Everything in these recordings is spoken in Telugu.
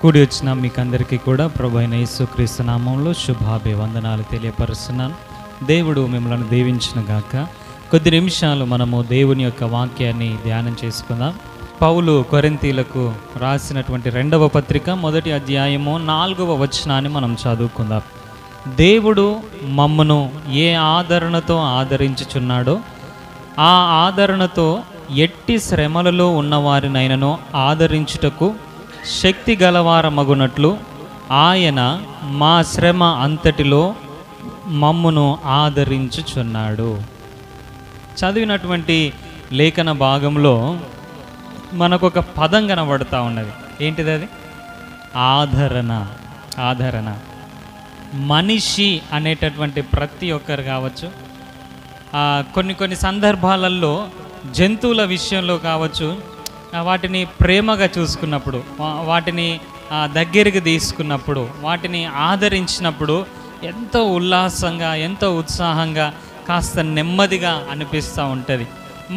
కూడి వచ్చిన మీకు అందరికీ కూడా ప్రభు అయిన యేసుక్రీస్తు నామంలో శుభాభివందనాలు తెలియపరుస్తున్నాను. దేవుడు మిమ్మల్ని దీవించిన గాక. కొద్ది నిమిషాలు మనము దేవుని యొక్క వాక్యాన్ని ధ్యానం చేసుకుందాం. పౌలు కొరింథీలకు రాసినటువంటి 2వ పత్రిక 1వ అధ్యాయము 4వ వచనాన్ని మనం చదువుకుందాం. దేవుడు మమ్మను ఏ ఆదరణతో ఆదరించుచున్నాడో ఆ ఆదరణతో ఎట్టి శ్రమలలో ఉన్నవారినైనను ఆదరించుటకు శక్తి గలవారమగునట్లు ఆయన మా శ్రమ అంతటిలో మమ్మును ఆదరించుచున్నాడు. చదివినటువంటి లేఖన భాగంలో మనకొక పదం కనబడుతూ ఉన్నది. ఏంటిది అది? ఆదరణ. ఆదరణ. మనిషి అనేటటువంటి ప్రతి ఒక్కరు కావచ్చు, కొన్ని సందర్భాలలో జంతువుల విషయంలో కావచ్చు, వాటిని ప్రేమగా చూసుకున్నప్పుడు, వాటిని దగ్గరికి తీసుకున్నప్పుడు, వాటిని ఆదరించినప్పుడు ఎంతో ఉల్లాసంగా, ఎంతో ఉత్సాహంగా, కాస్త నెమ్మదిగా అనిపిస్తూ ఉంటుంది.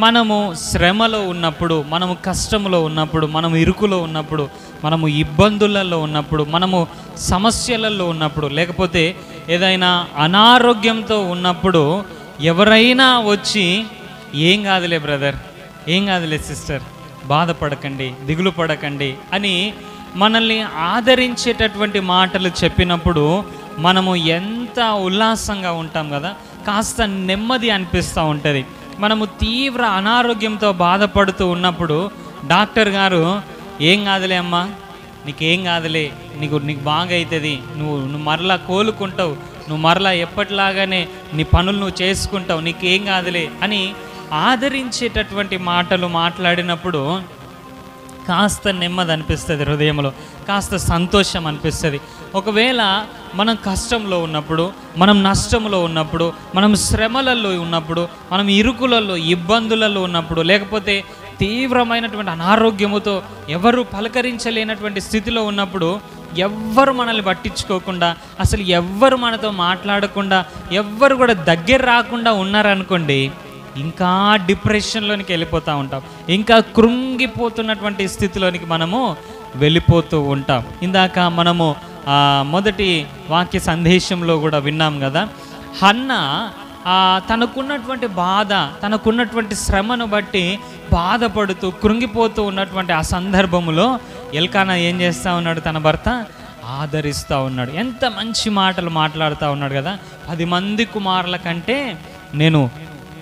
మనము శ్రమలో ఉన్నప్పుడు, మనము కష్టంలో ఉన్నప్పుడు, మనము ఇరుకులో ఉన్నప్పుడు, మనము ఇబ్బందులలో ఉన్నప్పుడు, మనము సమస్యలలో ఉన్నప్పుడు, లేకపోతే ఏదైనా అనారోగ్యంతో ఉన్నప్పుడు ఎవరైనా వచ్చి ఏం కాదులే బ్రదర్, ఏం కాదులే సిస్టర్, బాధపడకండి, దిగులు పడకండి అని మనల్ని ఆదరించేటటువంటి మాటలు చెప్పినప్పుడు మనము ఎంత ఉల్లాసంగా ఉంటాం కదా, కాస్త నెమ్మది అనిపిస్తూ ఉంటుంది. మనము తీవ్ర అనారోగ్యంతో బాధపడుతూ ఉన్నప్పుడు డాక్టర్ గారు ఏం కాదులే అమ్మా, నీకేం కాదులే, నీకు బాగా అవుతుంది, నువ్వు మరలా కోలుకుంటావు, నువ్వు మరలా ఎప్పటిలాగానే నీ పనులు నువ్వు చేసుకుంటావు, నీకేం కాదులే అని ఆదరించేటటువంటి మాటలు మాట్లాడినప్పుడు కాస్త నెమ్మది అనిపిస్తుంది, హృదయంలో కాస్త సంతోషం అనిపిస్తుంది. ఒకవేళ మనం కష్టంలో ఉన్నప్పుడు, మనం నష్టంలో ఉన్నప్పుడు, మనం శ్రమలలో ఉన్నప్పుడు, మనం ఇరుకులలో ఇబ్బందులలో ఉన్నప్పుడు, లేకపోతే తీవ్రమైనటువంటి అనారోగ్యముతో ఎవరు పలకరించలేనటువంటి స్థితిలో ఉన్నప్పుడు, ఎవ్వరు మనల్ని పట్టించుకోకుండా, అసలు ఎవ్వరు మనతో మాట్లాడకుండా, ఎవ్వరు కూడా దగ్గర రాకుండా ఉన్నారనుకోండి, ఇంకా డిప్రెషన్లోనికి వెళ్ళిపోతూ ఉంటాం, ఇంకా కృంగిపోతున్నటువంటి స్థితిలోనికి మనము వెళ్ళిపోతూ ఉంటాం. ఇందాక మనము మొదటి వాక్య సందేశంలో కూడా విన్నాం కదా, హన్నా తనకున్నటువంటి బాధ, తనకున్నటువంటి శ్రమను బట్టి బాధపడుతూ కృంగిపోతూ ఉన్నటువంటి ఆ సందర్భంలో ఎల్కానా ఏం చేస్తూ ఉన్నాడు? తన భర్త ఆదరిస్తూ ఉన్నాడు. ఎంత మంచి మాటలు మాట్లాడుతూ ఉన్నాడు కదా. 10 మంది కుమారుల కంటే నేను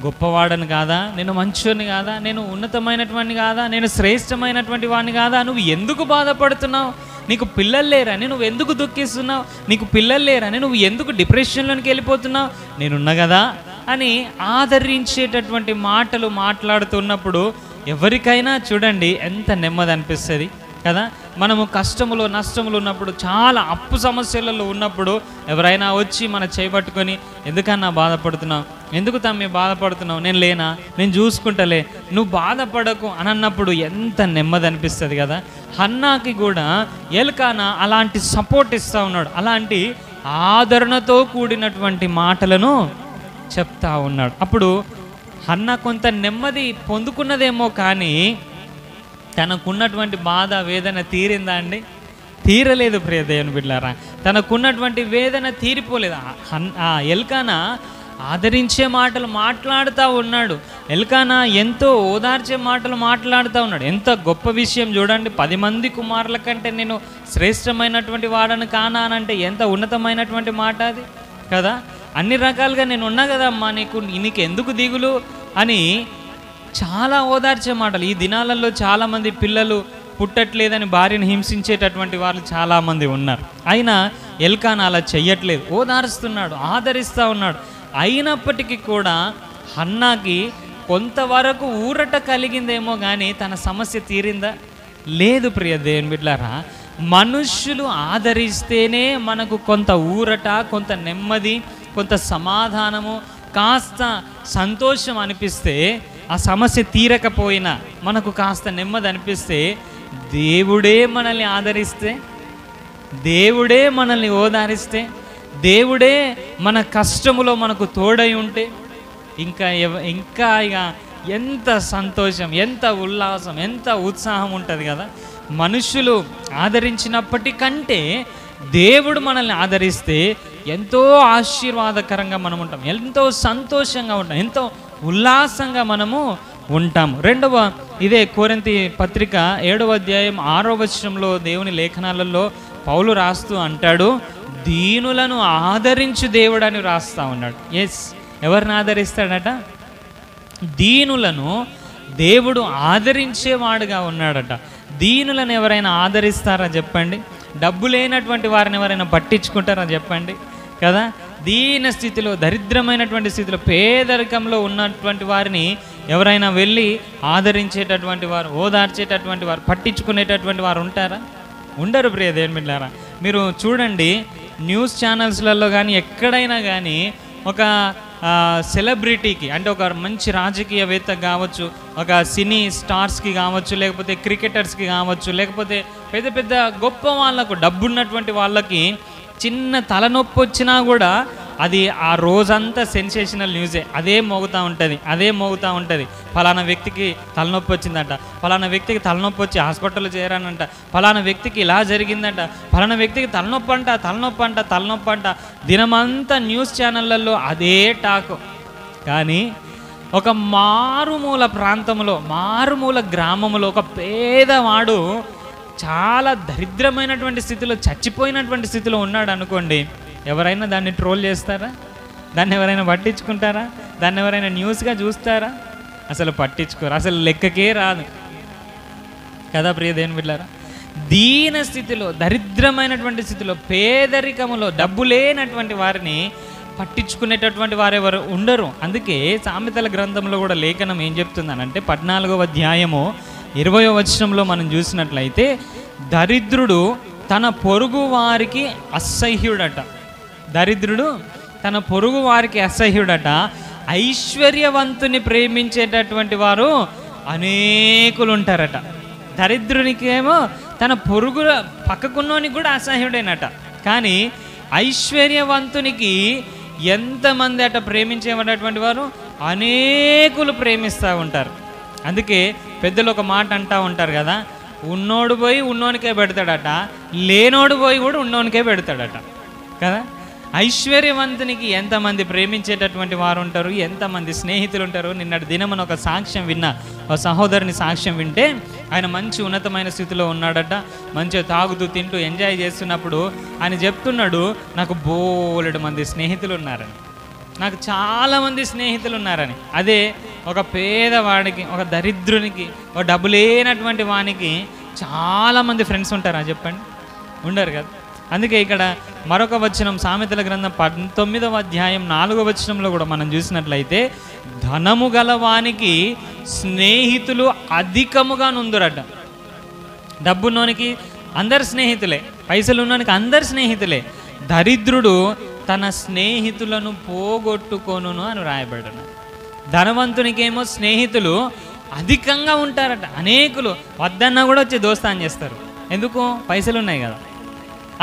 గొప్పవాడని కాదా, నేను మంచోని కాదా, నేను ఉన్నతమైనటువంటి కాదా, నేను శ్రేష్టమైనటువంటి వాడిని కాదా, నువ్వు ఎందుకు బాధపడుతున్నావు, నీకు పిల్లలు లేరని నువ్వు ఎందుకు దుఃఖిస్తున్నావు, నీకు పిల్లలు లేరని నువ్వు ఎందుకు డిప్రెషన్లోనికి వెళ్ళిపోతున్నావు, నేనున్నా కదా అని ఆదరించేటటువంటి మాటలు మాట్లాడుతున్నప్పుడు ఎవరికైనా చూడండి ఎంత నెమ్మది అనిపిస్తుంది కదా. మనము కష్టములో నష్టములు ఉన్నప్పుడు, చాలా అప్పు సమస్యలలో ఉన్నప్పుడు ఎవరైనా వచ్చి మన చేయబట్టుకొని ఎందుకన్నా బాధపడుతున్నావు, ఎందుకు తమ్మి బాధపడుతున్నావు, నేను లేనా, నేను చూసుకుంటలే, నువ్వు బాధపడకు అని అన్నప్పుడు ఎంత నెమ్మది అనిపిస్తుంది కదా. హన్నాకి కూడా ఎల్కానా అలాంటి సపోర్ట్ ఇస్తూ ఉన్నాడు, అలాంటి ఆదరణతో కూడినటువంటి మాటలను చెప్తా ఉన్నాడు. అప్పుడు హన్నా కొంత నెమ్మది పొందుకున్నదేమో, కానీ తనకున్నటువంటి బాధ వేదన తీరిందా అండి? తీరలేదు ప్రియ దేవుని బిడ్డలారా. తనకున్నటువంటి వేదన తీరిపోలేదు. ఎల్కానా ఆదరించే మాటలు మాట్లాడుతూ ఉన్నాడు. ఎల్కానా ఎంతో ఓదార్చే మాటలు మాట్లాడుతూ ఉన్నాడు. ఎంత గొప్ప విషయం చూడండి. 10 మంది కుమారుల కంటే నేను శ్రేష్టమైనటువంటి వాడను కానా అని అంటే ఎంత ఉన్నతమైనటువంటి మాట అది కదా. అన్ని రకాలుగా నేను ఉన్నా కదమ్మా, నీకు ఎందుకు దిగులు అని చాలా ఓదార్చే మాటలు. ఈ దినాలలో చాలామంది పిల్లలు పుట్టట్లేదని భార్యను హింసించేటటువంటి వాళ్ళు చాలామంది ఉన్నారు. అయినా ఎల్కానా అలా చెయ్యట్లేదు, ఓదారుస్తున్నాడు, ఆదరిస్తూ ఉన్నాడు. అయినప్పటికీ కూడా హన్నాకి కొంతవరకు ఊరట కలిగిందేమో, కానీ తన సమస్య తీరిందా? లేదు ప్రియ దేవుని బిడ్డలారా. మనుష్యులు ఆదరిస్తేనే మనకు కొంత ఊరట, కొంత నెమ్మది, కొంత సమాధానము, కాస్త సంతోషం అనిపిస్తే, ఆ సమస్య తీరకపోయినా మనకు కాస్త నెమ్మది అనిపిస్తే, దేవుడే మనల్ని ఆదరిస్తే, దేవుడే మనల్ని ఓదారిస్తే, దేవుడే మన కష్టములో మనకు తోడై ఉంటే ఇంకా ఇక ఎంత సంతోషం, ఎంత ఉల్లాసం, ఎంత ఉత్సాహం ఉంటుంది కదా. మనుషులు ఆదరించినప్పటికంటే దేవుడు మనల్ని ఆదరిస్తే ఎంతో ఆశీర్వాదకరంగా మనం ఉంటాం, ఎంతో సంతోషంగా ఉంటాం, ఎంతో ఉల్లాసంగా మనము ఉంటాము. రెండవ ఇదే కొరింథీ పత్రిక 7వ అధ్యాయం 6వ వచనంలో దేవుని లేఖనాలలో పౌలు రాస్తూ అంటాడు, దీనులను ఆదరించు దేవుడు అని రాస్తూ ఉన్నాడు. ఎస్, ఎవరిని ఆదరిస్తాడట? దీనులను దేవుడు ఆదరించేవాడుగా ఉన్నాడట. దీనులను ఎవరైనా ఆదరిస్తారా చెప్పండి? డబ్బు లేనటువంటి వారిని ఎవరైనా పట్టించుకుంటారా చెప్పండి? కదా, దీన స్థితిలో, దరిద్రమైనటువంటి స్థితిలో, పేదరికంలో ఉన్నటువంటి వారిని ఎవరైనా వెళ్ళి ఆదరించేటటువంటి వారు, ఓదార్చేటటువంటి వారు, పట్టించుకునేటటువంటి వారు ఉంటారా? ఉండరు. ప్రియ దేవుని బిడ్డలారా, మీరు చూడండి, న్యూస్ ఛానల్స్లలో కానీ ఎక్కడైనా కానీ ఒక సెలబ్రిటీకి, అంటే ఒక మంచి రాజకీయవేత్త కావచ్చు, ఒక సినీ స్టార్స్కి కావచ్చు, లేకపోతే క్రికెటర్స్కి కావచ్చు, లేకపోతే పెద్ద పెద్ద గొప్ప వాళ్ళకు, డబ్బున్నటువంటి వాళ్ళకి చిన్న తలనొప్పి వచ్చినా కూడా అది ఆ రోజంతా సెన్సేషనల్ న్యూసే. అదే మోగుతూ ఉంటుంది. ఫలానా వ్యక్తికి తలనొప్పి వచ్చిందంట, ఫలానా వ్యక్తికి తలనొప్పి వచ్చి హాస్పిటల్లో చేరానంట, ఫలానా వ్యక్తికి ఇలా జరిగిందంట, ఫలానా వ్యక్తికి తలనొప్పి అంట. దినమంతా న్యూస్ ఛానళ్ళల్లో అదే టాకు. కానీ ఒక మారుమూల ప్రాంతంలో, మారుమూల గ్రామంలో ఒక పేదవాడు చాలా దరిద్రమైనటువంటి స్థితిలో, చచ్చిపోయినటువంటి స్థితిలో ఉన్నాడు అనుకోండి, ఎవరైనా దాన్ని ట్రోల్ చేస్తారా? దాన్ని ఎవరైనా పట్టించుకుంటారా? దాన్ని ఎవరైనా న్యూస్గా చూస్తారా? అసలు పట్టించుకోరు, అసలు లెక్కకే రాదు కదా ప్రియ దేవుని బిడ్డలారా. దీన స్థితిలో, దరిద్రమైనటువంటి స్థితిలో, పేదరికములో, డబ్బు లేనటువంటి వారిని పట్టించుకునేటటువంటి వారెవరు ఉండరు. అందుకే సామెతల గ్రంథంలో కూడా లేఖనం ఏం చెప్తుందనంటే 14వ అధ్యాయము 20వ వచనంలో మనం చూసినట్లయితే, దరిద్రుడు తన పొరుగు వారికి అసహ్యుడట. దరిద్రుడు తన పొరుగు వారికి అసహ్యుడట. ఐశ్వర్యవంతుని ప్రేమించేటటువంటి వారు అనేకులు ఉంటారట. దరిద్రునికేమో తన పొరుగు పక్కకున్నోనికి కూడా అసహ్యుడేనట. కానీ ఐశ్వర్యవంతునికి ఎంతమంది అట ప్రేమించేటటువంటి వారు? అనేకులు ప్రేమిస్తూ ఉంటారు. అందుకే పెద్దలు ఒక మాట అంటూ ఉంటారు కదా, ఉన్నోడు పోయి ఉన్నోనికే పెడతాడట, లేనోడు పోయి కూడా ఉన్నోనికే పెడతాడట కదా. ఐశ్వర్యవంతునికి ఎంతమంది ప్రేమించేటటువంటి వారు ఉంటారు, ఎంతమంది స్నేహితులు ఉంటారు. నిన్నటి దినమని ఒక సాక్ష్యం విన్నా, ఒక సహోదరుని సాక్ష్యం వింటే, ఆయన మంచి ఉన్నతమైన స్థితిలో ఉన్నాడట, మంచిగా తాగుతూ తింటూ ఎంజాయ్ చేస్తున్నప్పుడు ఆయన చెప్తున్నాడు, నాకు బోలెడు మంది స్నేహితులు ఉన్నారని, నాకు చాలామంది స్నేహితులు ఉన్నారని. అదే ఒక పేదవాడికి, ఒక దరిద్రునికి, ఒక డబ్బు లేనటువంటి వానికి చాలామంది ఫ్రెండ్స్ ఉంటారా చెప్పండి? ఉండరు కదా. అందుకే ఇక్కడ మరొక వచనం, సామెతల గ్రంథం 19వ అధ్యాయం 4వ వచనంలో కూడా మనం చూసినట్లయితే, ధనము గలవానికి స్నేహితులు అధికముగా నుందురట. డబ్బున్నోనికి అందరు స్నేహితులే, పైసలు ఉన్నోనికి అందరు స్నేహితులే. దరిద్రుడు తన స్నేహితులను పోగొట్టుకొనును అని రాయబడ్డాడు. ధనవంతునికేమో స్నేహితులు అధికంగా ఉంటారట, అనేకులు. వద్దన్నా కూడా వచ్చి దోస్తాన్ చేస్తారు. ఎందుకు? పైసలు ఉన్నాయి కదా.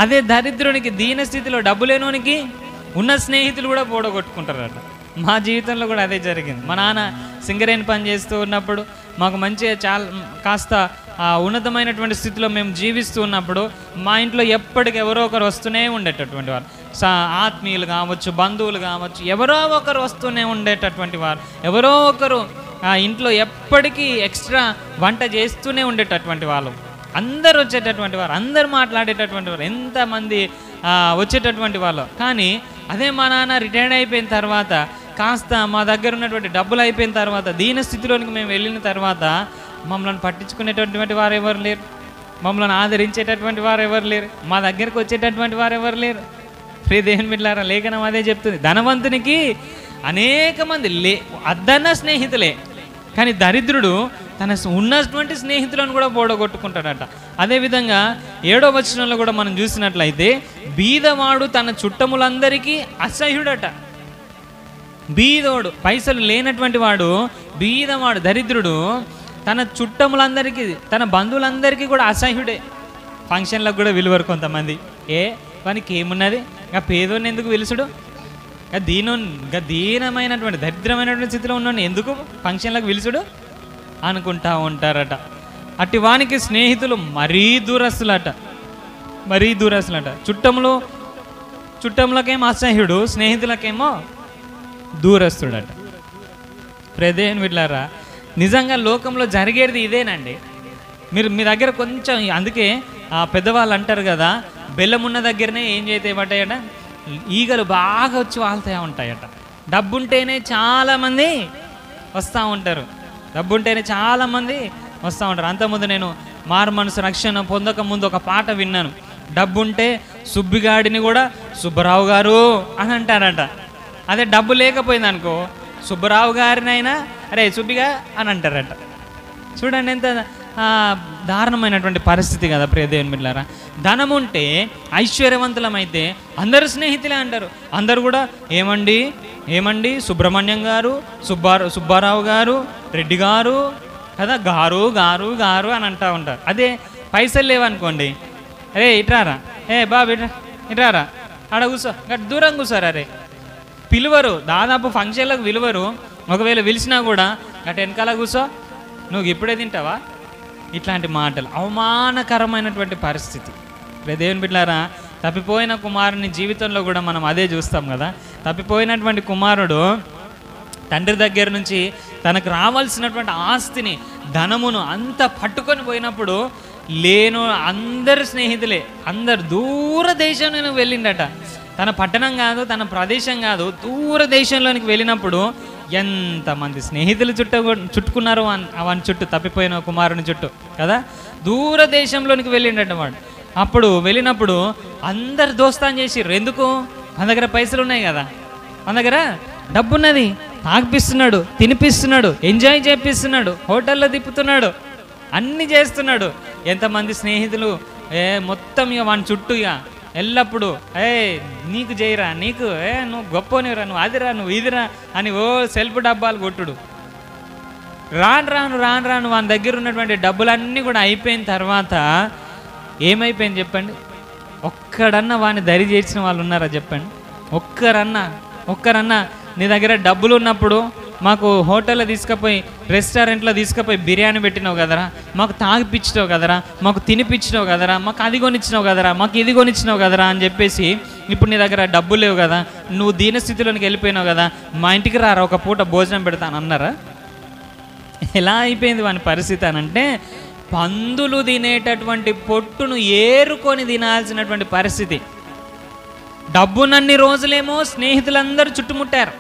అదే దరిద్రునికి, దీనస్థితిలో, డబ్బు లేనోనికి ఉన్న స్నేహితులు కూడా పోడగొట్టుకుంటారట. మా జీవితంలో కూడా అదే జరిగింది. మా నాన్న సింగరేణి పని చేస్తూ ఉన్నప్పుడు, మాకు మంచిగా కాస్త ఉన్నతమైనటువంటి స్థితిలో మేము జీవిస్తూ ఉన్నప్పుడు, మా ఇంట్లో ఎప్పటికి ఎవరో ఒకరు వస్తూనే ఉండేటటువంటి వారు. ఆత్మీయులు కావచ్చు, బంధువులు కావచ్చు, ఎవరో ఒకరు వస్తూనే ఉండేటటువంటి వారు. ఎవరో ఒకరు ఇంట్లో ఎప్పటికీ ఎక్స్ట్రా వంట చేస్తూనే ఉండేటటువంటి వాళ్ళు. అందరు వచ్చేటటువంటి వారు, అందరు మాట్లాడేటటువంటి వారు, ఎంతమంది వచ్చేటటువంటి వాళ్ళు. కానీ అదే మా నాన్న రిటైర్డ్ అయిపోయిన తర్వాత, కాస్త మా దగ్గర ఉన్నటువంటి డబ్బులు అయిపోయిన తర్వాత, దీన స్థితిలోనికి మేము వెళ్ళిన తర్వాత, మమ్మల్ని పట్టించుకునేటటువంటి వారు ఎవరు లేరు, మమ్మల్ని ఆదరించేటటువంటి వారు ఎవరు లేరు, మా దగ్గరికి వచ్చేటటువంటి వారు ఎవరు లేరు. ప్రియ దేవుని బిడ్డలారా, లేఖనం అదే చెప్తుంది. ధనవంతునికి అనేక మంది అద్దన్న స్నేహితులే, కానీ దరిద్రుడు తన ఉన్నటువంటి స్నేహితులను కూడా పోడగొట్టుకుంటాడట. అదేవిధంగా 7వ వచనంలో కూడా మనం చూసినట్లయితే, బీదవాడు తన చుట్టములందరికీ అసహ్యుడట. బీదోడు, పైసలు లేనటువంటి వాడు, బీదవాడు, దరిద్రుడు తన చుట్టములందరికీ, తన బంధువులందరికీ కూడా అసహ్యుడే. ఫంక్షన్లకు కూడా విలువరు కొంతమంది. వానికి ఏమున్నది, ఇంకా పేదోని ఎందుకు పిలుచుడు, దీనమైనటువంటి, దరిద్రమైనటువంటి స్థితిలో ఉన్నోని ఎందుకు ఫంక్షన్లకు పిలుచుడు అనుకుంటా ఉంటారట. అట్టి వానికి స్నేహితులు మరీ దూరస్తులట. చుట్టంలోకేమో అసహ్యుడు, స్నేహితులకేమో దూరస్తుడట. ప్రదేన్ వీళ్ళారా, నిజంగా లోకంలో జరిగేది ఇదేనండి. మీ దగ్గర కొంచెం, అందుకే ఆ పెద్దవాళ్ళు అంటారు కదా, బెల్లం ఉన్న దగ్గరనే ఏం చేస్తే పట్టాయట, ఈగలు బాగా వచ్చి వాళ్తూ ఉంటాయట. డబ్బుంటేనే చాలామంది వస్తూ ఉంటారు. అంతకుముందు నేను మారు మనసు రక్షణ పొందక ముందు ఒక పాట విన్నాను. డబ్బుంటే సుబ్బిగాడిని కూడా సుబ్బరావు గారు అని అంటారట. అదే డబ్బు లేకపోయింది అనుకో, సుబ్బరావు గారినైనా అరే సుబ్బిగా అని అంటారట. చూడండి ఎంత దారుణమైనటువంటి పరిస్థితి కదా ప్రియ దేవుని బిడ్డలారా. ధనం ఉంటే, ఐశ్వర్యవంతులమైతే అందరూ స్నేహితులే అంటారు. అందరూ కూడా ఏమండి సుబ్రహ్మణ్యం గారు, సుబ్బారావు గారు, రెడ్డి గారు కదా, గారు గారు గారు అని అంటూ ఉంటారు. అదే పైసలు లేవనుకోండి, అరే ఇట్రారా, ఏ బాబు ఇట్రారా, ఆడ కూర్చో, గట్ దూరం కూర్చోరా, అరే పిలువరు. దాదాపు ఫంక్షన్లకు పిలువరు. ఒకవేళ పిలిచినా కూడా గట్ వెనకాల కూర్చో, నువ్వు ఇప్పుడే తింటావా, ఇట్లాంటి మాటలు. అవమానకరమైనటువంటి పరిస్థితి. దేవుని బిడ్డలారా, తప్పిపోయిన కుమారుని జీవితంలో కూడా మనం అదే చూస్తాం కదా. తప్పిపోయినటువంటి కుమారుడు తండ్రి దగ్గర నుంచి తనకు రావాల్సినటువంటి ఆస్తిని, ధనమును అంత పట్టుకొని పోయినప్పుడు అందరు స్నేహితులే, అందరు దూర దేశంలోకి వెళ్ళిండట. తన పట్టణం కాదు, తన ప్రదేశం కాదు, దూర దేశంలోనికి వెళ్ళినప్పుడు ఎంతమంది స్నేహితులు చుట్టుకున్నారు అవని చుట్టూ, తప్పిపోయిన కుమారుని చుట్టూ కదా. దూర దేశంలోనికి వెళ్ళిండట వాడు. అప్పుడు వెళ్ళినప్పుడు అందరు దోస్తాన్ చేసిర్రు. ఎందుకు? మన దగ్గర పైసలు ఉన్నాయి కదా, మన దగ్గర డబ్బున్నది, తాగిపిస్తున్నాడు, తినిపిస్తున్నాడు, ఎంజాయ్ చేపిస్తున్నాడు, హోటల్లో తిప్పుతున్నాడు, అన్నీ చేస్తున్నాడు. ఎంతమంది స్నేహితులు మొత్తం ఇక వాని చుట్టూ ఇక ఎల్లప్పుడూ నీకు చేయరా, నీకు నువ్వు గొప్పనిరా, నువ్వు అదిరా, నువ్వు ఇదిరా అని సెల్ఫ్ డబ్బాలు కొట్టుడు. రాను వాని దగ్గర ఉన్నటువంటి డబ్బులన్నీ కూడా అయిపోయిన తర్వాత ఏమైపోయింది చెప్పండి? ఒక్కడన్నా వాని దరి చేర్చిన వాళ్ళు ఉన్నారా చెప్పండి? ఒక్కరన్నా నీ దగ్గర డబ్బులు ఉన్నప్పుడు మాకు హోటల్లో తీసుకుపోయి, రెస్టారెంట్లో తీసుకుపోయి బిర్యానీ పెట్టినావు కదరా, మాకు తాగిపించినావు కదరా, మాకు తినిపించినావు కదరా, మాకు అది కొనిచ్చినావు కదరా, మాకు ఇది కొనిచ్చినావు కదరా అని చెప్పేసి, ఇప్పుడు నీ దగ్గర డబ్బు లేవు కదా, నువ్వు దీనస్థితిలోనికి వెళ్ళిపోయినావు కదా, మా ఇంటికి రారా ఒక పూట భోజనం పెడతాను అన్నారా? ఎలా అయిపోయింది వాని పరిస్థితి అనంటే, పందులు తినేటటువంటి పొట్టును ఏరుకొని తినాల్సినటువంటి పరిస్థితి. డబ్బునన్ని రోజులేమో స్నేహితులందరూ చుట్టుముట్టారు.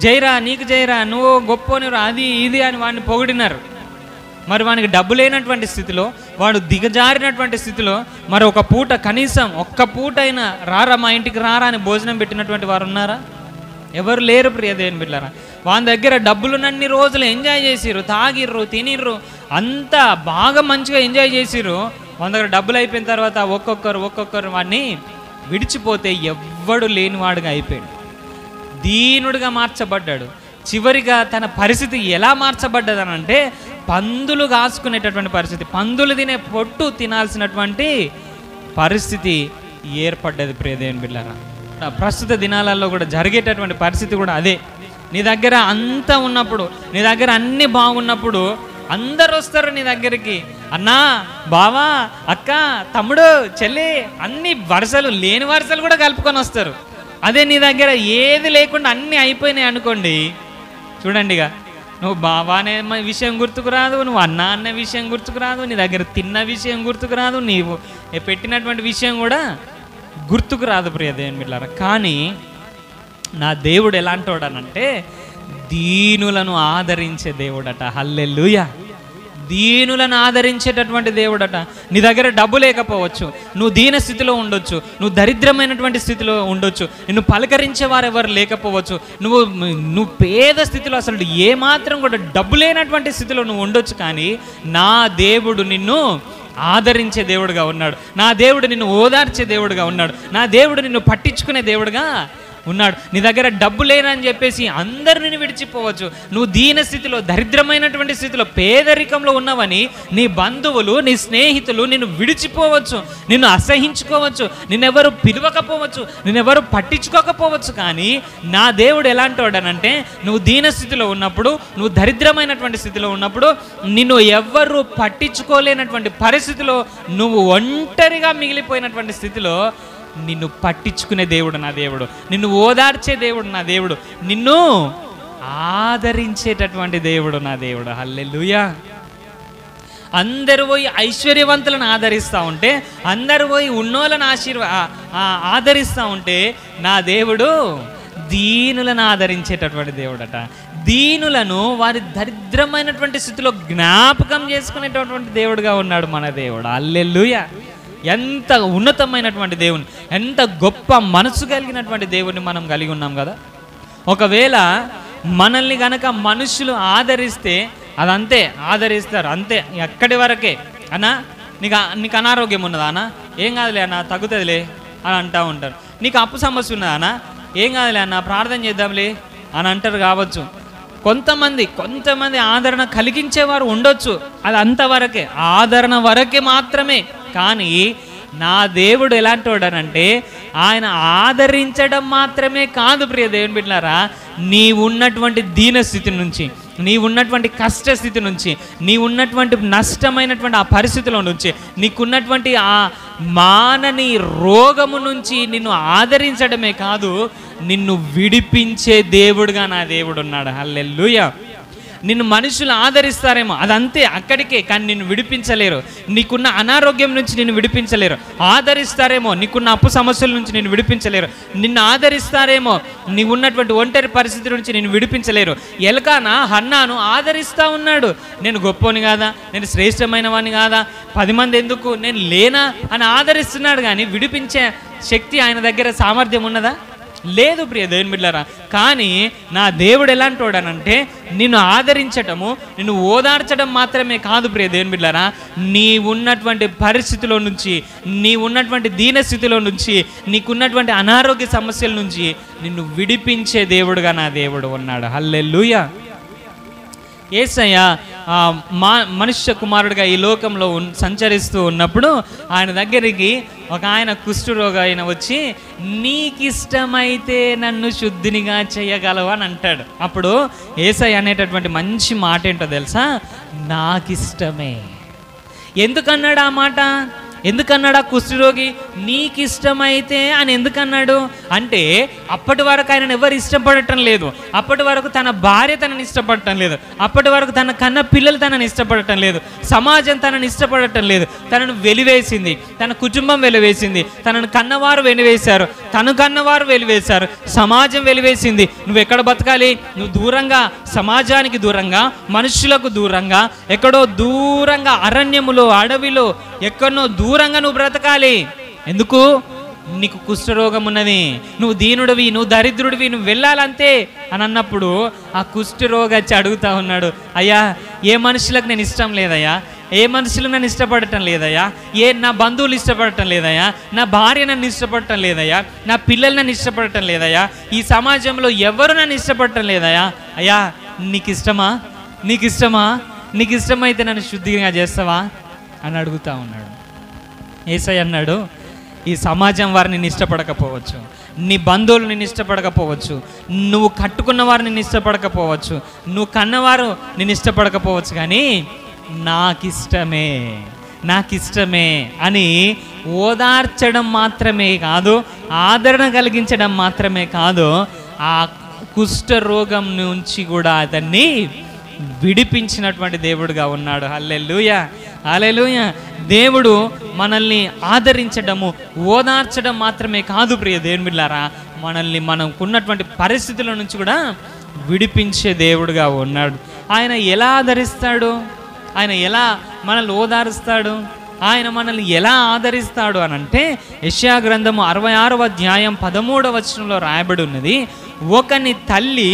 జైరా, నీకు జైరా, నువ్వు గొప్పనిరా, అది ఇది అని వాడిని పొగిడినారు. మరి వానికి డబ్బు లేనటువంటి స్థితిలో, వాడు దిగజారినటువంటి స్థితిలో, మరి ఒక పూట, కనీసం ఒక్క పూట అయినా రారా మా ఇంటికి రారా అని భోజనం పెట్టినటువంటి వారు ఉన్నారా? ఎవరు లేరు ప్రియ దేవుని బిడ్డలారా. వాని దగ్గర డబ్బులునన్ని రోజులు ఎంజాయ్ చేసిర్రు, తాగిర్రు, తినిర్రు, అంతా బాగా మంచిగా ఎంజాయ్ చేసిర్రు. వాని దగ్గర డబ్బులు అయిపోయిన తర్వాత ఒక్కొక్కరు వాడిని విడిచిపోతే ఎవ్వడు లేనివాడుగా అయిపోయాడు, దీనుడిగా మార్చబడ్డాడు. చివరిగా తన పరిస్థితి ఎలా మార్చబడ్డదనంటే, పందులు కాసుకునేటటువంటి పరిస్థితి, పందులు తినే పొట్టు తినాల్సినటువంటి పరిస్థితి ఏర్పడ్డది ప్రియ దేవుని బిడ్డలారా. ప్రస్తుత దినాలలో కూడా జరిగేటటువంటి పరిస్థితి కూడా అదే. నీ దగ్గర అంతా ఉన్నప్పుడు, నీ దగ్గర అన్నీ బాగున్నప్పుడు అందరు వస్తారు నీ దగ్గరికి, అన్నా, బావా, అక్క, తమ్ముడు, చెల్లి, అన్ని వరుసలు, లేని వరుసలు కూడా కలుపుకొని వస్తారు. అదే నీ దగ్గర ఏది లేకుండా అన్నీ అయిపోయినాయి అనుకోండి, చూడండి, ఇక నువ్వు బావా అనే విషయం గుర్తుకు రాదు, నువ్వు అన్న అనే విషయం గుర్తుకు రాదు, నీ దగ్గర తిన్న విషయం గుర్తుకు రాదు, నీవు పెట్టినటువంటి విషయం కూడా గుర్తుకు రాదు ప్రియ దేవుని బిడ్డలారా. కానీ నా దేవుడు ఎలాంటోడనంటే, దీనులను ఆదరించే దేవుడట. హల్లెలూయా. దీనులను ఆదరించేటటువంటి దేవుడట. నీ దగ్గర డబ్బు లేకపోవచ్చు, నువ్వు దీన స్థితిలో ఉండొచ్చు, నువ్వు దరిద్రమైనటువంటి స్థితిలో ఉండొచ్చు, నిన్ను పలకరించేవారు ఎవరు లేకపోవచ్చు, నువ్వు పేద స్థితిలో, అసలు ఏమాత్రం కూడా డబ్బు లేనటువంటి స్థితిలో నువ్వు ఉండొచ్చు. కానీ నా దేవుడు నిన్ను ఆదరించే దేవుడుగా ఉన్నాడు, నా దేవుడు నిన్ను ఓదార్చే దేవుడుగా ఉన్నాడు, నా దేవుడు నిన్ను పట్టించుకునే దేవుడుగా ఉన్నాడు. నీ దగ్గర డబ్బు లేనని చెప్పేసి అందరు నిన్ను విడిచిపోవచ్చు. నువ్వు దీన స్థితిలో, దరిద్రమైనటువంటి స్థితిలో, పేదరికంలో ఉన్నవని నీ బంధువులు, నీ స్నేహితులు నిన్ను విడిచిపోవచ్చు, నిన్ను అసహించుకోవచ్చు, నిన్నెవరు పిలవకపోవచ్చు, నిన్నెవరు పట్టించుకోకపోవచ్చు. కానీ నా దేవుడు ఎలాంటి వాడనంటే, నువ్వు దీన స్థితిలో ఉన్నప్పుడు, నువ్వు దరిద్రమైనటువంటి స్థితిలో ఉన్నప్పుడు, నిన్ను ఎవ్వరు పట్టించుకోలేనటువంటి పరిస్థితిలో, నువ్వు ఒంటరిగా మిగిలిపోయినటువంటి స్థితిలో నిన్ను పట్టించుకునే దేవుడు నా దేవుడు, నిన్ను ఓదార్చే దేవుడు నా దేవుడు, నిన్ను ఆదరించేటటువంటి దేవుడు నా దేవుడు. హల్లెలూయా. అందరు పోయి ఐశ్వర్యవంతులను ఆదరిస్తూ ఉంటే, అందరు పోయి ఉన్నోళ్ళను ఆదరిస్తూ ఉంటే, నా దేవుడు దీనులను ఆదరించేటటువంటి దేవుడట. దీనులను వారి దరిద్రమైనటువంటి స్థితిలో జ్ఞాపకం చేసుకునేటటువంటి దేవుడుగా ఉన్నాడు మన దేవుడు. హల్లెలూయా. ఎంత ఉన్నతమైనటువంటి దేవుని, ఎంత గొప్ప మనసు కలిగినటువంటి దేవుని మనం కలిగి ఉన్నాం కదా. ఒకవేళ మనల్ని గనక మనుషులు ఆదరిస్తే అదంతే, ఆదరిస్తారు అంతే, ఎక్కడి వరకే. అన్నా నీకు అనారోగ్యం ఉన్నదా అన్న, ఏం కాదులే అన్న, తగ్గుతుందిలే అని అంటూ ఉంటారు. నీకు అప్పు సమస్య ఉన్నదా అన్న, ఏం కాదులే అన్న, ప్రార్థన చేద్దాంలే అని అంటారు కావచ్చు. కొంతమంది ఆదరణ కలిగించేవారు ఉండొచ్చు, అది అంతవరకే, ఆదరణ వరకే మాత్రమే. కానీ నా దేవుడు ఎలాంటి వాడనంటే, ఆయన ఆదరించడం మాత్రమే కాదు ప్రియ దేవుని బిడ్డలారా, నీవున్నటువంటి దీనస్థితి నుంచి, నీవున్నటువంటి కష్టస్థితి నుంచి, నీవున్నటువంటి నష్టమైనటువంటి ఆ పరిస్థితిలో నుంచి, నీకున్నటువంటి ఆ మానని రోగము నుంచి నిన్ను ఆదరించడమే కాదు, నిన్ను విడిపించే దేవుడుగా నా దేవుడు ఉన్నాడు. హల్లెలూయా. నిన్ను మనుషులు ఆదరిస్తారేమో, అదంతే, అక్కడికే. కానీ నిన్ను విడిపించలేరు. నీకున్న అనారోగ్యం నుంచి నిన్ను విడిపించలేరు. ఆదరిస్తారేమో, నీకున్న అప్పు సమస్యల నుంచి నిన్ను విడిపించలేరు. నిన్ను ఆదరిస్తారేమో, నీవు ఉన్నటువంటి ఒంటరి పరిస్థితి నుంచి నిన్ను విడిపించలేరు. ఎల్కానా హన్నాను ఆదరిస్తూ ఉన్నాడు. నేను గొప్పని కాదా, నేను శ్రేష్టమైన వాడిని కాదా, 10 మంది ఎందుకు, నేను లేనా అని ఆదరిస్తున్నాడు. కానీ విడిపించే శక్తి ఆయన దగ్గర, సామర్థ్యం ఉన్నదా? లేదు ప్రియ దేవుని బిడ్డలారా. కానీ నా దేవుడు ఎలాంటి వాడనంటే, నిన్ను ఆదరించటము, నిన్ను ఓదార్చడం మాత్రమే కాదు ప్రియ దేవుని బిడ్డలారా, నీ ఉన్నటువంటి పరిస్థితిలో నుంచి, నీ ఉన్నటువంటి దీనస్థితిలో నుంచి, నీకున్నటువంటి అనారోగ్య సమస్యల నుంచి నిన్ను విడిపించే దేవుడుగా నా దేవుడు ఉన్నాడు. హల్లెలూయా. యేసయ్య మనుష్య కుమారుడిగా ఈ లోకంలో సంచరిస్తూ ఉన్నప్పుడు ఆయన దగ్గరికి ఒక ఆయన కుష్ఠరోగి ఆయన వచ్చి, నీకిష్టమైతే నన్ను శుద్ధినిగా చేయగలవు అని అంటాడు. అప్పుడు యేసయ్య అనేటటువంటి మంచి మాట ఏంటో తెలుసా? నాకిష్టమే. ఎందుకన్నాడు ఆ మాట? ఎందుకన్నాడు ఆ కుష్ఠరోగి నీకిష్టమైతే అని ఎందుకన్నాడు అంటే, అప్పటి వరకు ఆయన ఎవరు ఇష్టపడటం లేదు, అప్పటి వరకు తన భార్య తనని ఇష్టపడటం లేదు, అప్పటి వరకు తన కన్న పిల్లలు తనని ఇష్టపడటం లేదు, సమాజం తనని ఇష్టపడటం లేదు, తనను వెలివేసింది, తన కుటుంబం వెలివేసింది, తనను కన్నవారు వెలివేశారు, తను కన్నవారు వెలివేశారు, సమాజం వెలివేసింది. నువ్వు ఎక్కడ బతకాలి? నువ్వు దూరంగా, సమాజానికి దూరంగా, మనుషులకు దూరంగా, ఎక్కడో దూరంగా అరణ్యములో, అడవిలో, ఎక్కడో దూరంగా నువ్వు బ్రతకాలి. ఎందుకు? నీకు కుష్ఠరోగం ఉన్నది, నువ్వు దీనుడివి, నువ్వు దరిద్రుడివి, నువ్వు వెళ్ళాలంతే అని అన్నప్పుడు ఆ కుష్ఠరోగి వచ్చి అడుగుతా ఉన్నాడు, అయ్యా ఏ మనుషులకు నేను ఇష్టం లేదయ్యా, ఏ మనుషులు నన్ను ఇష్టపడటం లేదయ్యా, నా బంధువులు ఇష్టపడటం లేదయ్యా, నా భార్య నన్ను ఇష్టపడటం లేదయ్యా, నా పిల్లలు నన్ను ఇష్టపడటం లేదయ్యా, ఈ సమాజంలో ఎవరు నన్ను ఇష్టపడటం లేదయ్యా, అయ్యా నీకు ఇష్టమా? నీకు ఇష్టమా? నీకు ఇష్టమైతే నన్ను శుద్ధిగా చేస్తావా అని అడుగుతా ఉన్నాడు. యేసయ్య అన్నాడు, ఈ సమాజం వారు నిన్ను ఇష్టపడకపోవచ్చు, నీ బంధువులు నిన్ను ఇష్టపడకపోవచ్చు, నువ్వు కట్టుకున్న వారు నిన్ను ఇష్టపడకపోవచ్చు, నువ్వు కన్నవారు నిన్ను ఇష్టపడకపోవచ్చు, కానీ నాకిష్టమే, నాకిష్టమే అని ఓదార్చడం మాత్రమే కాదు, ఆదరణ కలిగించడం మాత్రమే కాదు, ఆ కుష్ఠరోగం నుంచి కూడా అతన్ని విడిపించినటువంటి దేవుడుగా ఉన్నాడు. హల్లెలూయా, హల్లెలూయా. దేవుడు మనల్ని ఆదరించడము, ఓదార్చడం మాత్రమే కాదు ప్రియ దేవుని బిడ్డలారా, మనల్ని మనకున్నటువంటి పరిస్థితుల నుంచి కూడా విడిపించే దేవుడుగా ఉన్నాడు. ఆయన ఎలా ఆదరిస్తాడు? ఆయన ఎలా మనల్ని ఓదారుస్తాడు? ఆయన మనల్ని ఎలా ఆదరిస్తాడు అని అంటే, యెషయా గ్రంథము 66వ అధ్యాయం 13వ వచనంలో రాయబడి ఉన్నది, ఒకని తల్లి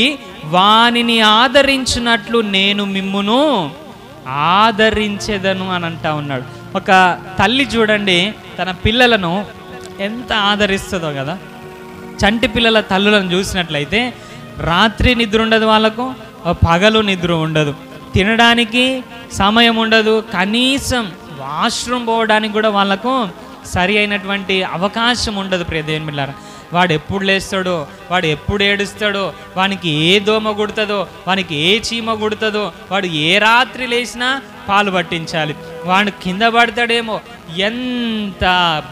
వానిని ఆదరించినట్లు నేను మిమ్మును ఆదరించెదను అని అంటా ఉన్నాడు. ఒక తల్లి చూడండి తన పిల్లలను ఎంత ఆదరిస్తుందో కదా. చంటి పిల్లల తల్లులను చూసినట్లయితే రాత్రి నిద్ర ఉండదు, వాళ్ళకు పగలు నిద్ర ఉండదు, తినడానికి సమయం ఉండదు, కనీసం వాష్రూమ్ పోవడానికి కూడా వాళ్ళకు సరి అయినటువంటి అవకాశం ఉండదు. ప్రియ దేవుని బిడ్డలారా, వాడు ఎప్పుడు లేస్తాడో, వాడు ఎప్పుడు ఏడుస్తాడో, వానికి ఏ దోమ కుడుతుందో, వానికి ఏ చీమ కుడుతుందో, వాడు ఏ రాత్రి లేచినా పాలు పట్టించాలి, వాడు కింద పడతాడేమో, ఎంత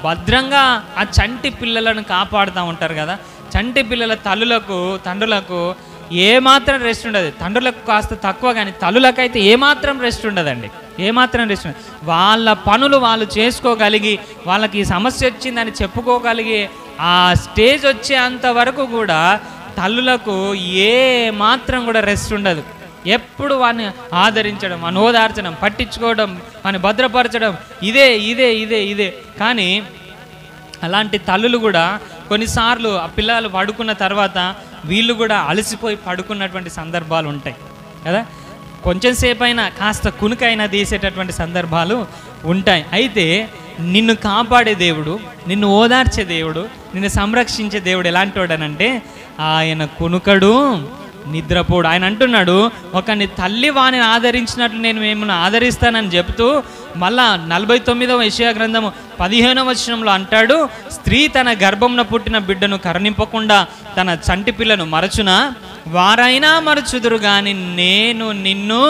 భద్రంగా ఆ చంటి పిల్లలను కాపాడుతూ ఉంటారు కదా. చంటి పిల్లల తండ్రులకు ఏమాత్రం రెస్ట్ ఉండదు. తండ్రులకు కాస్త తక్కువ, కానీ తల్లులకైతే ఏమాత్రం రెస్ట్ ఉండదండి, ఏమాత్రం రెస్ట్ ఉండదు. వాళ్ళ పనులు వాళ్ళు చేసుకోగలిగి, వాళ్ళకి ఈ సమస్య వచ్చిందని చెప్పుకోగలిగి ఆ స్టేజ్ వచ్చేంత వరకు కూడా తల్లులకు ఏ మాత్రం కూడా రెస్ట్ ఉండదు. ఎప్పుడు వాడిని ఆదరించడం, వాడిని ఓదార్చడం, పట్టించుకోవడం, వాడిని భద్రపరచడం, ఇదే ఇదే ఇదే ఇదే. కానీ అలాంటి తల్లులు కూడా కొన్నిసార్లు ఆ పిల్లలు పడుకున్న తర్వాత వీళ్ళు కూడా అలసిపోయి పడుకున్నటువంటి సందర్భాలు ఉంటాయి కదా. కొంచెం సేపు అయినా కాస్త కునుకైనా తీసేటటువంటి సందర్భాలు ఉంటాయి. అయితే నిన్ను కాపాడే దేవుడు, నిన్ను ఓదార్చే దేవుడు, నిన్ను సంరక్షించే దేవుడు ఎలాంటి వాడనంటే ఆయన కునుకడు, నిద్రపోడు. ఆయన అంటున్నాడు, ఒకని తల్లి వాని ఆదరించినట్లు నేను మిమ్మల్ని ఆదరిస్తానని చెప్తూ మళ్ళా 49వ యెషయా గ్రంథము 15వ వచనంలో అంటాడు, స్త్రీ తన గర్భంలో పుట్టిన బిడ్డను కరుణింపకుండా తన చంటి పిల్లను మరచునా, వారైనా మరచుదురు కానీ నేను నిన్ను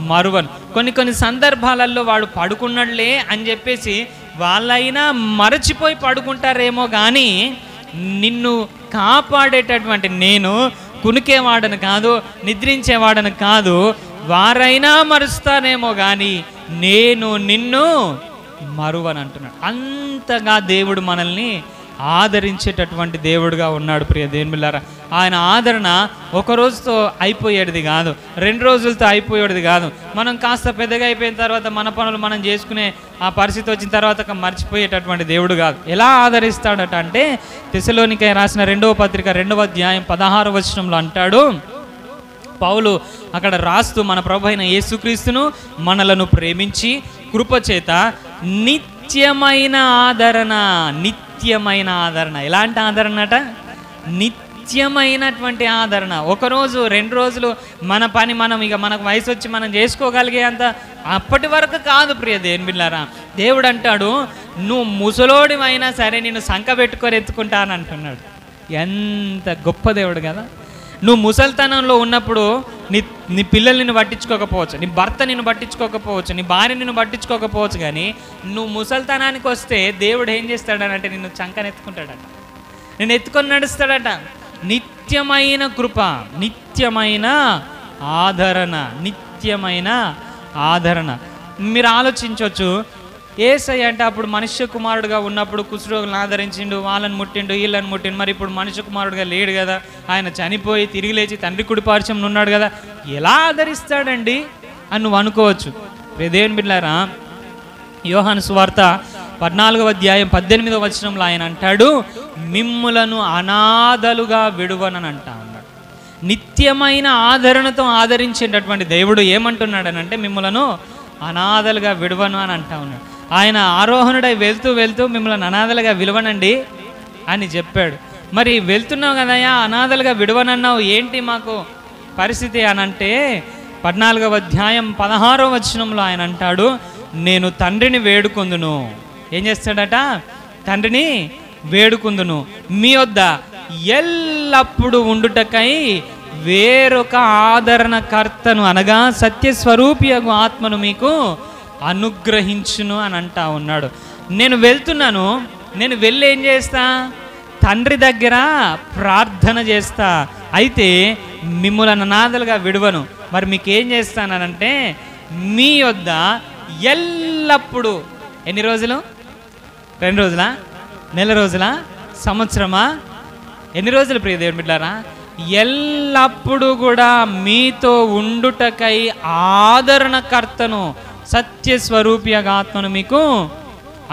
మరువను. కొన్ని సందర్భాలలో వాడు పడుకున్నాడులే అని చెప్పేసి వాళ్ళైనా మరచిపోయి పడుకుంటారేమో, కానీ నిన్ను కాపాడేటటువంటి నేను కునికేవాడను కాదు, నిద్రించేవాడను కాదు, వారైనా మరుస్తానేమో కానీ నేను నిన్ను మరువను అంటున్నాడు. అంతగా దేవుడు మనల్ని ఆదరించేటటువంటి దేవుడుగా ఉన్నాడు. ప్రియ దేవుని బిడ్డలారా, ఆయన ఆదరణ ఒక రోజుతో అయిపోయేది కాదు, 2 రోజులతో అయిపోయేది కాదు. మనం కాస్త పెద్దగా అయిపోయిన తర్వాత మన పనులు మనం చేసుకునే ఆ పరిస్థితి వచ్చిన తర్వాత మర్చిపోయేటటువంటి దేవుడు కాదు. ఎలా ఆదరిస్తాడట అంటే తెస్సలోనికై రాసిన 2వ పత్రిక 2వ అధ్యాయం 16వ వచనంలో అంటాడు, పౌలు అక్కడ రాస్తూ మన ప్రభు అయిన యేసుక్రీస్తును మనలను ప్రేమించి కృపచేత నిత్యమైన ఆదరణ, నిత్యమైన ఆదరణ. ఎలాంటి ఆదరణ అట? నిత్యమైనటువంటి ఆదరణ. ఒకరోజు 2 రోజులు మన పని మనం ఇక మనకు వయసు వచ్చి మనం చేసుకోగలిగే అంత అప్పటి వరకు కాదు. ప్రియ దేవుని బిడ్డలారా, దేవుడు అంటాడు, నువ్వు ముసలోడివైనా సరే నేను సంక పెట్టుకొని ఎత్తుకుంటాను అంటున్నాడు. ఎంత గొప్ప దేవుడు కదా. నువ్వు ముసలితనంలో ఉన్నప్పుడు నీ పిల్లలు నిన్ను పట్టించుకోకపోవచ్చు, నీ భర్త నిన్ను పట్టించుకోకపోవచ్చు, నీ భార్య నిన్ను పట్టించుకోకపోవచ్చు, కానీ నువ్వు ముసలితనానికి వస్తే దేవుడు ఏం చేస్తాడనంటే నిన్ను చంకనెత్తుకుంటాడట, నేను ఎత్తుకొని నడుస్తాడట. నిత్యమైన కృప, నిత్యమైన ఆదరణ, నిత్యమైన ఆదరణ. మీరు ఆలోచించవచ్చు, యేసయ్య అంటే అప్పుడు మనుష్య కుమారుడుగా ఉన్నప్పుడు కుష్ఠరోగులను ఆదరించిండు, వాళ్ళని ముట్టిండు, వీళ్ళని ముట్టిండు. మరి ఇప్పుడు మనుష్య కుమారుడుగా లేడు కదా, ఆయన చనిపోయి తిరిగి లేచి తండ్రి కుడి పార్శ్వంలో ఉన్నాడు కదా, ఎలా ఆదరిస్తాడండి అని నువ్వు అనుకోవచ్చు. దేవుని బిడ్డలారా, యోహాను సువార్త 14వ అధ్యాయం 18వ వచనంలో ఆయన అంటాడు, మిమ్ములను అనాథలుగా విడువనని అంటా ఉన్నాడు. నిత్యమైన ఆదరణతో ఆదరించేటటువంటి దేవుడు ఏమంటున్నాడనంటే మిమ్ములను అనాథలుగా విడువను అని అంటా ఉన్నాడు. ఆయన ఆరోహణుడై వెళ్తూ వెళ్తూ మిమ్మల్ని అనాథలుగా విలువనండి అని చెప్పాడు. మరి వెళ్తున్నావు కదయ్యా, అనాథలుగా విడువనన్నావు, ఏంటి మాకు పరిస్థితి అని అంటే 14వ అధ్యాయం 16వ వచనంలో ఆయన అంటాడు, నేను తండ్రిని వేడుకొందును. ఏం చేస్తాడట? తండ్రిని వేడుకుందును, మీ వద్ద ఎల్లప్పుడూ ఉండుటకై వేరొక ఆదరణకర్తను అనగా సత్యస్వరూపియగు ఆత్మను మీకు అనుగ్రహించును అని అంటా ఉన్నాడు. నేను వెళ్తున్నాను, నేను వెళ్ళి ఏం చేస్తా? తండ్రి దగ్గర ప్రార్థన చేస్తా. అయితే మిమ్మల్ని అనాథలుగా విడువను. మరి మీకేం చేస్తానంటే మీ వద్ద ఎల్లప్పుడూ, ఎన్ని రోజులు? 2 రోజులా? నెల రోజులా? సంవత్సరమా? ఎన్ని రోజులు ప్రియ దేవుని బిడ్డలారా? ఎల్లప్పుడూ కూడా మీతో ఉండుటకై ఆదరణకర్తను సత్యస్వరూపియగా ఆత్మను మీకు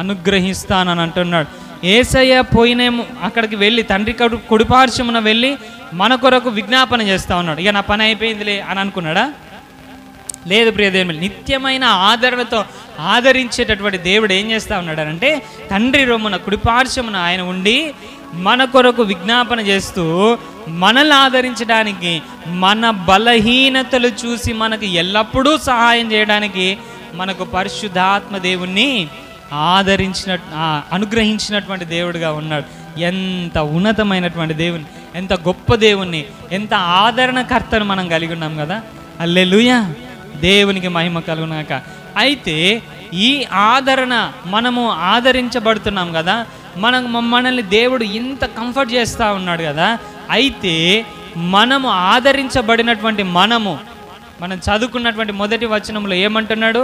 అనుగ్రహిస్తానని అంటున్నాడు. యేసయ్య పోయినేమో అక్కడికి వెళ్ళి తండ్రి కుడిపార్శ్వమున వెళ్ళి మన కొరకు విజ్ఞాపన చేస్తూ ఉన్నాడు. ఇక నా పని అయిపోయిందిలే అని అనుకున్నాడా? లేదు ప్రియ దేవుని. నిత్యమైన ఆదరణతో ఆదరించేటటువంటి దేవుడు ఏం చేస్తూ ఉన్నాడు అంటే తండ్రి రొమ్మున కుడిపార్శ్వమున ఆయన ఉండి మన కొరకు విజ్ఞాపన చేస్తూ మనల్ని ఆదరించడానికి, మన బలహీనతలు చూసి మనకు ఎల్లప్పుడూ సహాయం చేయడానికి మనకు పరిశుద్ధాత్మ దేవుణ్ణి అనుగ్రహించినటువంటి దేవుడిగా ఉన్నాడు. ఎంత ఉన్నతమైనటువంటి దేవుని, ఎంత గొప్ప దేవుణ్ణి, ఎంత ఆదరణకర్తను మనం కలిగి ఉన్నాం కదా. హల్లెలూయా, దేవునికి మహిమ కలుగునాక. అయితే ఈ ఆదరణ, మనము ఆదరించబడుతున్నాం కదా, మనల్ని దేవుడు ఇంత కంఫర్ట్ చేస్తూ ఉన్నాడు కదా. అయితే మనము ఆదరించబడినటువంటి మనం చదువుకున్నటువంటి మొదటి వచనంలో ఏమంటున్నాడు?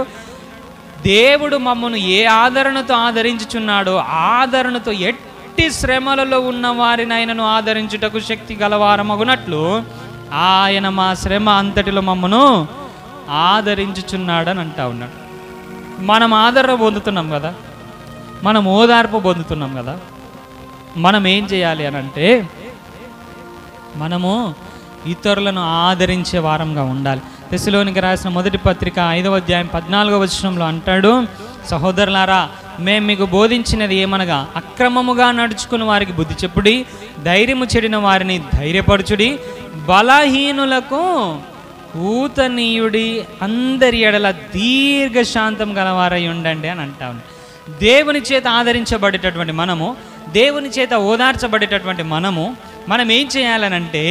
దేవుడు మమ్మను ఏ ఆదరణతో ఆదరించుచున్నాడో ఆదరణతో ఎట్టి శ్రమలలో ఉన్న వారిని ఆయనను ఆదరించుటకు శక్తి గలవారమగునట్లు ఆయన మా శ్రమ అంతటిలో మమ్మను ఆదరించుచున్నాడని అంటా ఉన్నాడు. మనం ఆదరణ పొందుతున్నాం కదా, మనం ఓదార్పు పొందుతున్నాం కదా. మనం ఏం చేయాలి అని అంటే, మనము ఇతరులను ఆదరించే వారంగా ఉండాలి. తెస్సలోనికి రాసిన మొదటి పత్రిక 5వ అధ్యాయం 14వ వచనంలో అంటాడు, సహోదరులారా, మేము మీకు బోధించినది ఏమనగా, అక్రమముగా నడుచుకుని వారికి బుద్ధి చెప్పుడి, ధైర్యము చెడిన వారిని ధైర్యపరచుడి, బలహీనులకు ఊతనీయుడి, అందరి ఎడల దీర్ఘశాంతం గలవారై ఉండండి అని అంటాను. దేవుని చేత ఆదరించబడేటటువంటి మనము, దేవుని చేత ఓదార్చబడేటటువంటి మనం ఏం చేయాలనంటే,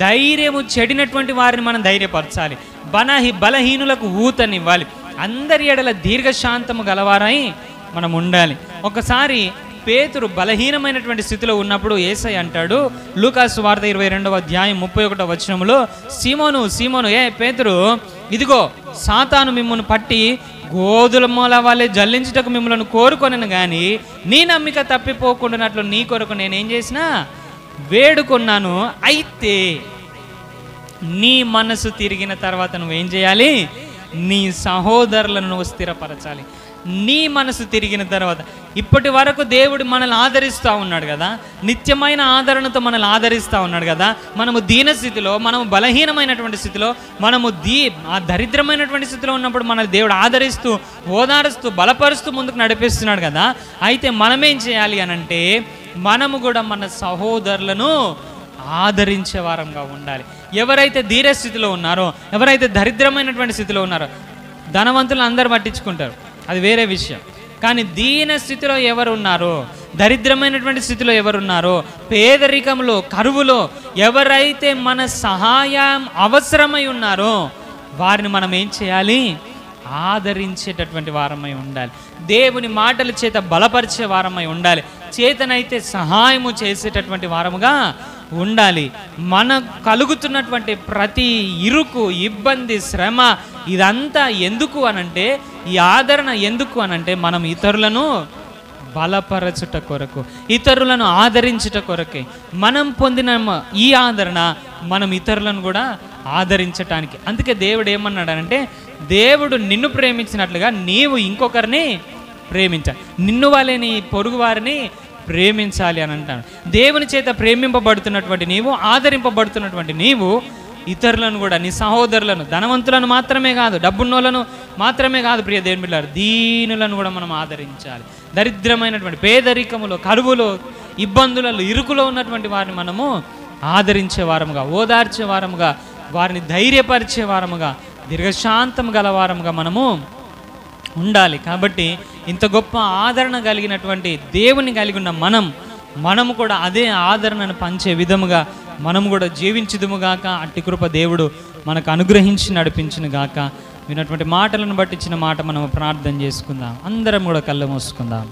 ధైర్యము చెడినటువంటి వారిని మనం ధైర్యపరచాలి, బలహీనులకు ఊతనివ్వాలి, అందరి ఎడల దీర్ఘశాంతము గలవారై మనం ఉండాలి. ఒకసారి పేతురు బలహీనమైనటువంటి స్థితిలో ఉన్నప్పుడు యేసయ్య అంటాడు, లూకాసు వార్త 22వ అధ్యాయం 31వ వచనంలో, సీమోను సీమోను, పేతురు, ఇదిగో సాతాను మిమ్మల్ని పట్టి గోధుల వలె జల్లించుటకు మిమ్మల్ని కోరుకొనను కానీ నీ నమ్మిక తప్పిపోకుండానట్లు నీ కొరకు నేనేం చేసినా వేడుకున్నాను. అయితే నీ మనసు తిరిగిన తర్వాత నువ్వేం చేయాలి? నీ సహోదరులను నువ్వు స్థిరపరచాలి. నీ మనసు తిరిగిన తర్వాత, ఇప్పటి వరకు దేవుడు మనల్ని ఆదరిస్తూ ఉన్నాడు కదా, నిత్యమైన ఆదరణతో మనల్ని ఆదరిస్తూ ఉన్నాడు కదా. మనము దీనస్థితిలో, మనము బలహీనమైనటువంటి స్థితిలో, మనము దరిద్రమైనటువంటి స్థితిలో ఉన్నప్పుడు మనల్ని దేవుడు ఆదరిస్తూ, ఓదారుస్తూ, బలపరుస్తూ ముందుకు నడిపిస్తున్నాడు కదా. అయితే మనమేం చేయాలి అనంటే, మనము కూడా మన సహోదరులను ఆదరించే వారంగా ఉండాలి. ఎవరైతే ధీరస్థితిలో ఉన్నారో, ఎవరైతే దరిద్రమైనటువంటి స్థితిలో ఉన్నారో, ధనవంతులు అందరూ పట్టించుకుంటారు, అది వేరే విషయం. కానీ దీన స్థితిలో ఎవరు ఉన్నారో, దరిద్రమైనటువంటి స్థితిలో ఎవరున్నారో, పేదరికంలో, కరువులో ఎవరైతే మన సహాయం అవసరమై ఉన్నారో వారిని మనం ఏం చేయాలి? ఆదరించేటటువంటి వారమై ఉండాలి. దేవుని మాటల చేత బలపరిచే వారమై ఉండాలి. చేతనైతే సహాయము చేసేటటువంటి వారముగా ఉండాలి. మనకు కలుగుతున్నటువంటి ప్రతి ఇరుకు, ఇబ్బంది, శ్రమ ఇదంతా ఎందుకు అనంటే, ఈ ఆదరణ ఎందుకు అనంటే, మనం ఇతరులను బలపరచుట కొరకు, ఇతరులను ఆదరించుట కొరకే. మనం పొందిన ఈ ఆదరణ మనం ఇతరులను కూడా ఆదరించటానికి. అందుకే దేవుడు ఏమన్నాడనంటే, దేవుడు నిన్ను ప్రేమించినట్లుగా నీవు ఇంకొకరిని ప్రేమించాలి, నిన్ను వాళ్ళే నీ పొరుగు వారిని ప్రేమించాలి అని అంటాను. దేవుని చేత ప్రేమింపబడుతున్నటువంటి నీవు, ఆదరింపబడుతున్నటువంటి నీవు ఇతరులను కూడా, నీ సహోదరులను, ధనవంతులను మాత్రమే కాదు, డబ్బున్నోళ్ళను మాత్రమే కాదు, ప్రియ దేవుని బిడ్డలారా, దీనులను కూడా మనం ఆదరించాలి. దరిద్రమైనటువంటి పేదరికములో, కరువులో, ఇబ్బందులలో, ఇరుకులో ఉన్నటువంటి వారిని మనము ఆదరించే వారముగా, ఓదార్చే వారముగా, వారిని ధైర్యపరిచే వారముగా, దీర్ఘశాంతం గల వారముగా మనము ఉండాలి. కాబట్టి ఇంత గొప్ప ఆదరణ కలిగినటువంటి దేవుని కలిగి ఉన్న మనము కూడా అదే ఆదరణను పంచే విధముగా మనము కూడా జీవించుదుముగాక. అట్టి కృప దేవుడు మనకు అనుగ్రహించి నడిపించును గాక. విన్నటువంటి మాటలను బట్టి ఇచ్చిన మాట మనం ప్రార్థన చేసుకుందాం. అందరం కూడా కళ్ళు మూసుకుందాం.